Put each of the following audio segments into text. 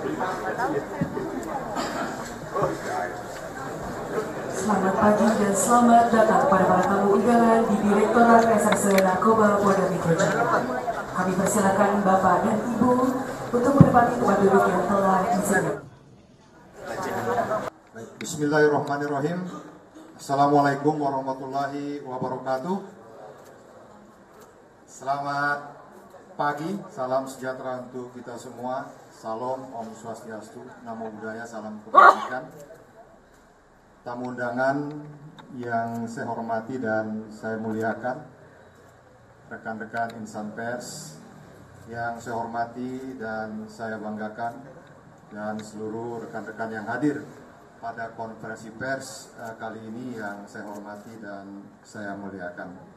Selamat pagi dan selamat datang pada para tamu undangan di Direktorat Reserse Narkoba Polda Metro Jaya. Kami persilakan Bapak dan Ibu untuk menempati tempat duduk yang telah disediakan. Bismillahirrahmanirrahim. Assalamualaikum warahmatullahi wabarakatuh. Selamat pagi, salam sejahtera untuk kita semua. Salam, Om Swastiastu, Namo Buddhaya, salam kebajikan. Tamu undangan yang saya hormati dan saya muliakan, rekan-rekan insan pers yang saya hormati dan saya banggakan, dan seluruh rekan-rekan yang hadir pada konferensi pers kali ini yang saya hormati dan saya muliakan.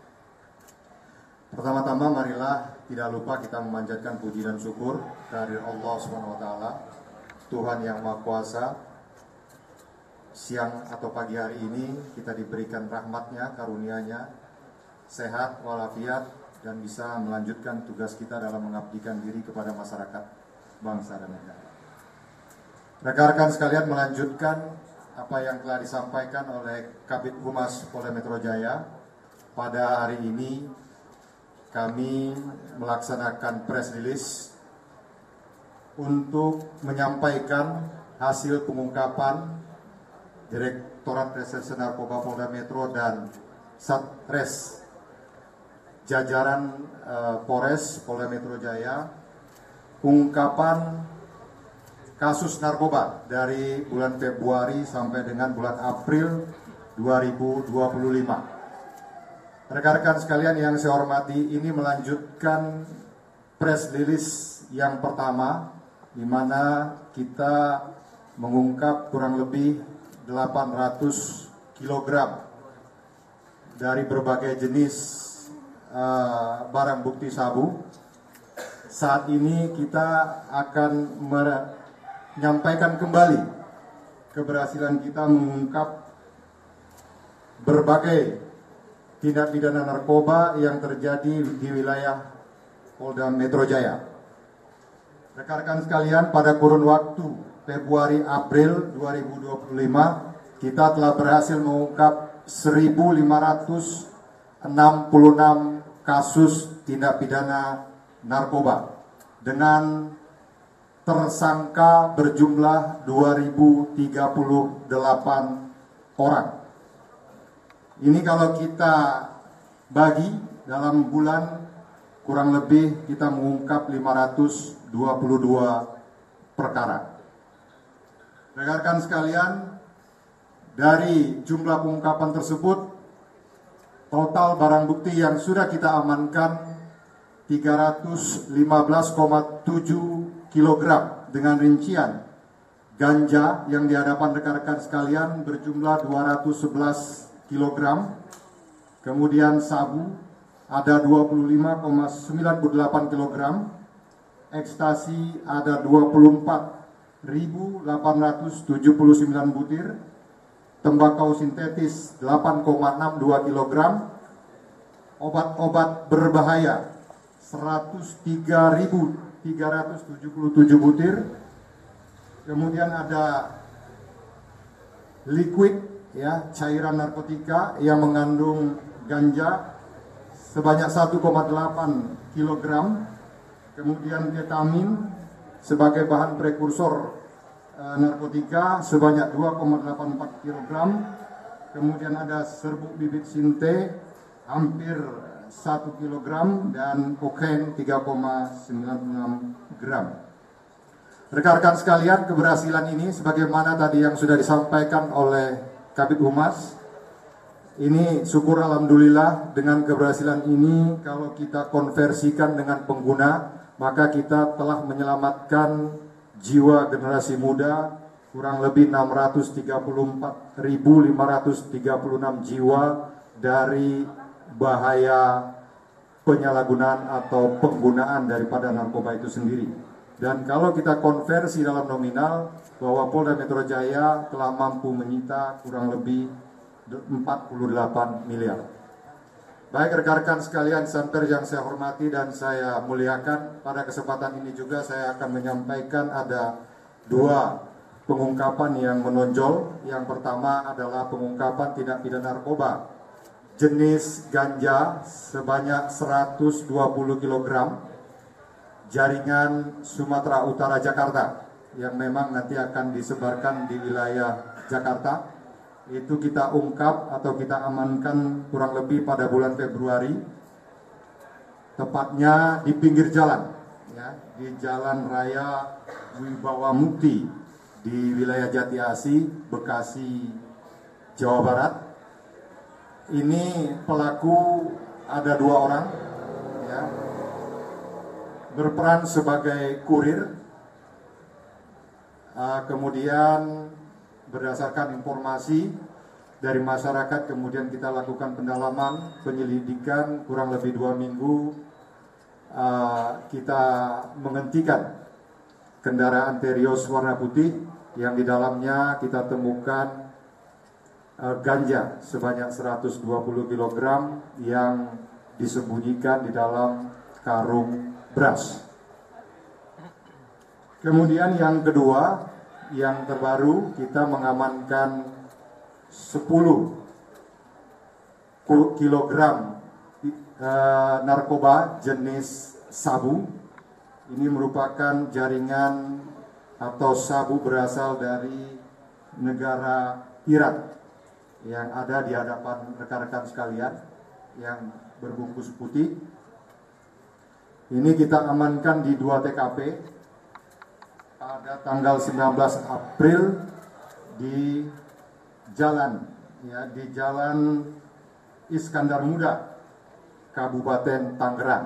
Pertama-tama marilah tidak lupa kita memanjatkan puji dan syukur dari Allah SWT, Tuhan yang Maha Kuasa. Siang atau pagi hari ini kita diberikan rahmatnya, karunia-Nya, sehat walafiat, dan bisa melanjutkan tugas kita dalam mengabdikan diri kepada masyarakat, bangsa dan negara. Rekan-rekan sekalian, melanjutkan apa yang telah disampaikan oleh Kabid Humas Polda Metro Jaya, pada hari ini kami melaksanakan press release untuk menyampaikan hasil pengungkapan Direktorat Reserse Narkoba Polda Metro dan Satres jajaran Polres Polda Metro Jaya, pengungkapan kasus narkoba dari bulan Februari sampai dengan bulan April 2025. Rekan-rekan sekalian yang saya hormati, ini melanjutkan press release yang pertama, di mana kita mengungkap kurang lebih 800 kg dari berbagai jenis barang bukti sabu. Saat ini kita akan menyampaikan kembali keberhasilan kita mengungkap berbagai tindak pidana narkoba yang terjadi di wilayah Polda Metro Jaya. Rekan-rekan sekalian, pada kurun waktu Februari-April 2025 kita telah berhasil mengungkap 1.566 kasus tindak pidana narkoba dengan tersangka berjumlah 2.038 orang. Ini kalau kita bagi dalam bulan, kurang lebih kita mengungkap 522 perkara. Rekan-rekan sekalian, dari jumlah pengungkapan tersebut, total barang bukti yang sudah kita amankan 315,7 kg dengan rincian ganja yang di hadapan rekan-rekan sekalian berjumlah 211 kg, kemudian sabu ada 25,98 kg, ekstasi ada 24.879 butir, tembakau sintetis 8,62 kg, obat-obat berbahaya 103.377 butir, kemudian ada liquid, ya, cairan narkotika yang mengandung ganja sebanyak 1,8 kg, kemudian ketamin sebagai bahan prekursor narkotika sebanyak 2,84 kg, kemudian ada serbuk bibit sinte hampir 1 kg, dan kokain 3,96 gram. Rekan-rekan sekalian, keberhasilan ini sebagaimana tadi yang sudah disampaikan oleh Kabid Humas, ini syukur alhamdulillah, dengan keberhasilan ini kalau kita konversikan dengan pengguna, maka kita telah menyelamatkan jiwa generasi muda kurang lebih 634.536 jiwa dari bahaya penyalahgunaan atau penggunaan daripada narkoba itu sendiri. Dan kalau kita konversi dalam nominal, bahwa Polda Metro Jaya telah mampu menyita kurang lebih 48 miliar. Baik rekan-rekan sekalian samper yang saya hormati dan saya muliakan, pada kesempatan ini juga saya akan menyampaikan ada dua pengungkapan yang menonjol. Yang pertama adalah pengungkapan tindak pidana narkoba jenis ganja sebanyak 120 kg jaringan Sumatera Utara Jakarta yang memang nanti akan disebarkan di wilayah Jakarta. Itu kita ungkap atau kita amankan kurang lebih pada bulan Februari, tepatnya di pinggir jalan, ya, di Jalan Raya Wibawa Mukti di wilayah Jati Asih, Bekasi, Jawa Barat. Ini pelaku ada 2 orang, ya, berperan sebagai kurir. Kemudian berdasarkan informasi dari masyarakat, kemudian kita lakukan pendalaman, penyelidikan kurang lebih 2 minggu. Kita menghentikan kendaraan Terios warna putih yang di dalamnya kita temukan ganja sebanyak 120 kg yang disembunyikan di dalam karung beras. Kemudian yang kedua, yang terbaru, kita mengamankan 10 kg narkoba jenis sabu. Ini merupakan jaringan atau sabu berasal dari negara Iran yang ada di hadapan rekan-rekan sekalian yang berbungkus putih. Ini kita amankan di 2 TKP pada tanggal 19 April di Jalan Iskandar Muda, Kabupaten Tangerang,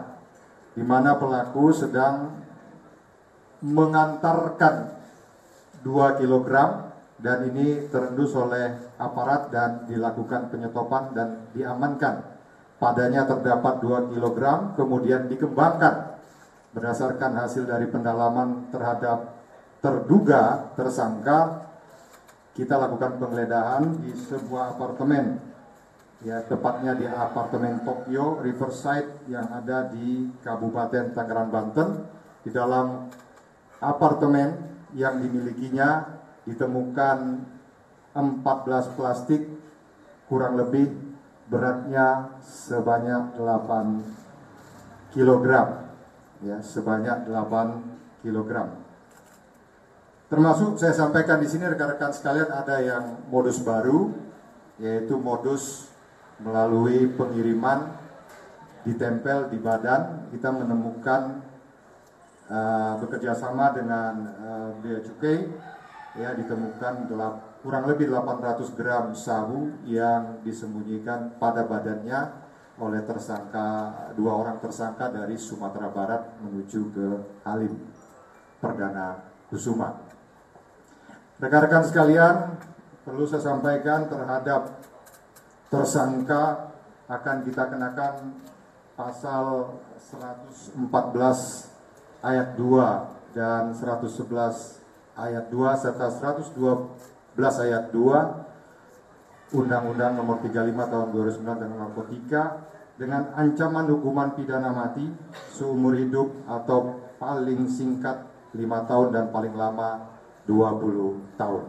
di mana pelaku sedang mengantarkan 2 kg dan ini terendus oleh aparat dan dilakukan penyetopan dan diamankan. Padanya terdapat 2 kg, kemudian dikembangkan berdasarkan hasil dari pendalaman terhadap terduga tersangka. Kita lakukan penggeledahan di sebuah apartemen, ya, tepatnya di apartemen Tokyo Riverside yang ada di Kabupaten Tangerang, Banten. Di dalam apartemen yang dimilikinya ditemukan 14 plastik kurang lebih beratnya sebanyak 8 kg, ya, sebanyak 8 kg. Termasuk saya sampaikan di sini rekan-rekan sekalian, ada yang modus baru, yaitu modus melalui pengiriman ditempel di badan. Kita menemukan bekerjasama dengan Bea Cukai, ya, ditemukan kurang lebih 800 gram sabu yang disembunyikan pada badannya oleh tersangka, 2 orang tersangka dari Sumatera Barat menuju ke Halim Perdana Kusuma. Rekan-rekan sekalian, perlu saya sampaikan terhadap tersangka akan kita kenakan pasal 114 ayat 2 dan 111 ayat 2 serta 112 ayat 2 Undang-Undang Nomor 35 Tahun 2009 tentang narkotika dengan ancaman hukuman pidana mati seumur hidup atau paling singkat 5 tahun dan paling lama 20 tahun.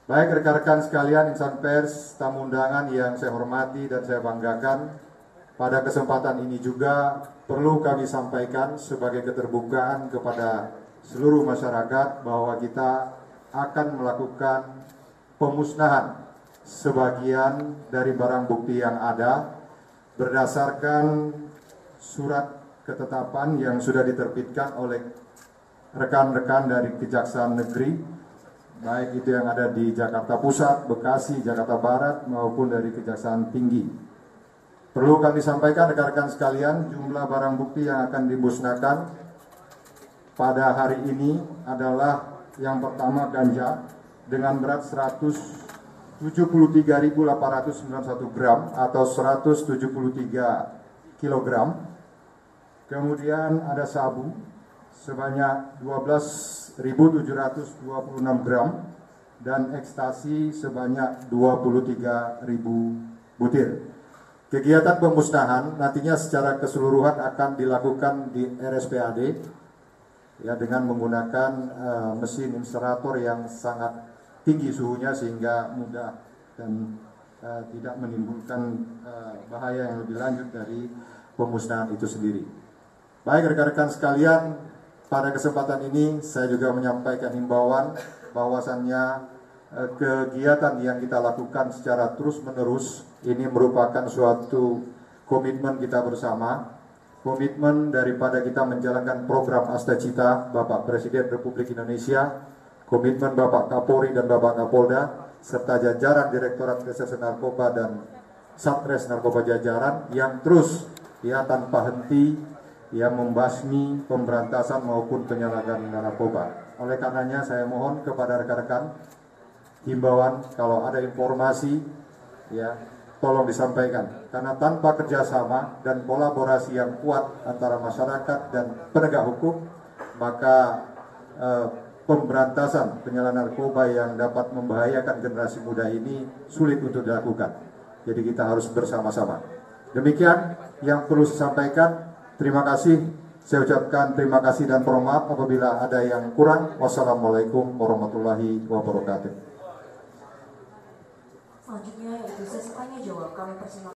Baik rekan-rekan sekalian, insan pers, tamu undangan yang saya hormati dan saya banggakan, pada kesempatan ini juga perlu kami sampaikan sebagai keterbukaan kepada seluruh masyarakat bahwa kita akan melakukan pemusnahan sebagian dari barang bukti yang ada berdasarkan surat ketetapan yang sudah diterbitkan oleh rekan-rekan dari Kejaksaan Negeri, baik itu yang ada di Jakarta Pusat, Bekasi, Jakarta Barat maupun dari Kejaksaan Tinggi. Perlu kami sampaikan rekan-rekan sekalian, jumlah barang bukti yang akan dimusnahkan pada hari ini adalah yang pertama ganja dengan berat 173.891 gram atau 173 kilogram. Kemudian ada sabu sebanyak 12.726 gram dan ekstasi sebanyak 23.000 butir. Kegiatan pemusnahan nantinya secara keseluruhan akan dilakukan di RSPAD, ya dengan menggunakan mesin insinerator yang sangat tinggi suhunya sehingga mudah dan tidak menimbulkan bahaya yang lebih lanjut dari pemusnahan itu sendiri. Baik rekan-rekan sekalian, pada kesempatan ini saya juga menyampaikan himbauan bahwasannya kegiatan yang kita lakukan secara terus-menerus ini merupakan suatu komitmen kita bersama. Komitmen daripada kita menjalankan program Asta Cita Bapak Presiden Republik Indonesia, komitmen Bapak Kapolri dan Bapak Kapolda, serta jajaran Direktorat Reserse Narkoba dan Satres Narkoba jajaran yang terus ya tanpa henti ya membasmi pemberantasan maupun penyalahgunaan narkoba. Oleh karenanya saya mohon kepada rekan-rekan himbauan kalau ada informasi ya tolong disampaikan, karena tanpa kerjasama dan kolaborasi yang kuat antara masyarakat dan penegak hukum, maka pemberantasan penyalahgunaan narkoba yang dapat membahayakan generasi muda ini sulit untuk dilakukan. Jadi kita harus bersama-sama. Demikian yang perlu saya sampaikan. Terima kasih. Saya ucapkan terima kasih dan maaf apabila ada yang kurang. Wassalamualaikum warahmatullahi wabarakatuh. Selanjutnya yaitu sesi tanya jawab. Kami persilakan